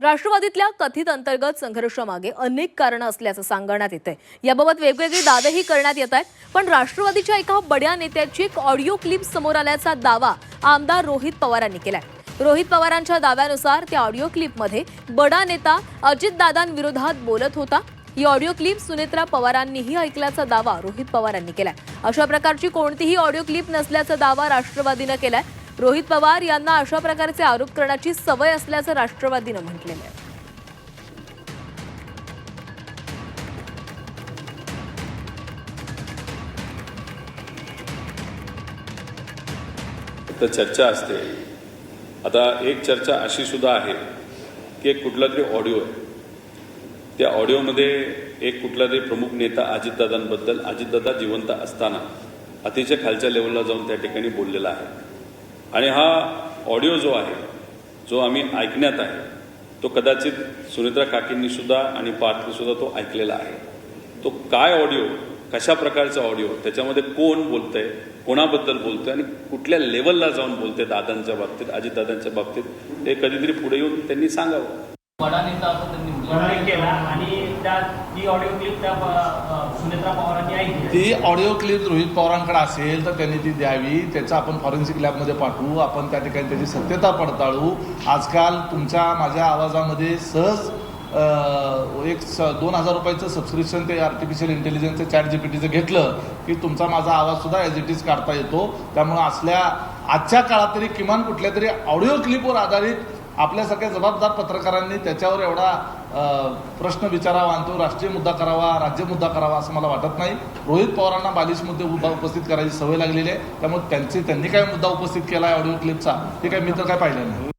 राष्ट्रवादीतल्या कथित अंतर्गत संघर्षामागे अनेक कारणं असल्याचं सांगण्यात येतंय। याबाबत वेगवेगळी दावेही करण्यात येत आहेत। पण राष्ट्रवादीच्या एका बड्या नेत्याची एक ऑडिओ क्लिप समोर आल्याचा दावा आमदार रोहित पवारांनी केलाय। रोहित पवारांच्या दाव्यानुसार त्या ऑडिओ क्लिपमध्ये बडा नेता अजितदादांविरोधात बोलत होता। ही ऑडिओ क्लिप सुनेत्रा पवारांनीही ऐकल्याचा दावा रोहित पवारांनी केलाय। अशा प्रकारची कोणतीही ऑडिओ क्लिप नसल्याचा दावा राष्ट्रवादीने केलाय। रोहित पवार यांना अशा प्रकारचे आरोप करण्याची सवय असल्याचं राष्ट्रवादीने म्हटलेलं आहे। तर चर्चा असते। आता एक चर्चा अशी सुद्धा आहे की एक कुठला तरी ऑडिओ आहे, त्या ऑडिओमध्ये एक कुठला तरी प्रमुख नेता अजितदादांबद्दल अजितदादा जिवंत असताना अतिशय खालच्या लेवलला जाऊन त्या ठिकाणी बोललेला आहे। आणि हा ऑडिओ जो आहे, जो आम्ही ऐकण्यात आहे, तो कदाचित सुनेत्रा काकींनी सुद्धा आणि पार्थने सुद्धा तो ऐकलेला आहे। तो काय ऑडिओ, कशा प्रकारचा ऑडिओ, त्याच्यामध्ये कोण बोलतंय, कोणाबद्दल बोलतोय आणि कुठल्या लेवलला जाऊन बोलते दादांच्या बाबतीत, अजितदादांच्या बाबतीत, ते कधीतरी पुढे येऊन त्यांनी सांगावं। बडा नेता असं त्यांनी केला आणि ती ऑडिओ क्लिप त्या सुनेत्रा पवारांनी ऐकली। ती ऑडिओ क्लिप रोहित पवारांकडे असेल तर त्यांनी ती द्यावी। त्याचा आपण फॉरेन्सिक लॅबमध्ये पाठवू, आपण त्या ठिकाणी त्याची सत्यता पडताळू। आजकाल तुमच्या माझ्या आवाजामध्ये सहज 2000 रुपयाचं सबस्क्रिप्शन ते आर्टिफिशियल इंटेलिजन्सचं चॅट जीपीटीचं घेतलं की तुमचा माझा आवाज सुद्धा ॲज इट इज काढता येतो। त्यामुळे असल्या आजच्या काळात तरी किमान कुठल्या तरी ऑडिओ क्लिपवर आधारित आपल्यासारख्या जबाबदार पत्रकारांनी त्याच्यावर एवढा प्रश्न विचारावा आणि तो राष्ट्रीय मुद्दा करावा, राज्य मुद्दा करावा असं मला वाटत नाही। रोहित पवारांना बालिश मुद्दे उपस्थित करायची सवय लागलेली आहे, त्यामुळे त्यांनी काय मुद्दा उपस्थित केला आहे ऑडिओ क्लिपचा ते काय मी तर काय पाहिलं नाही।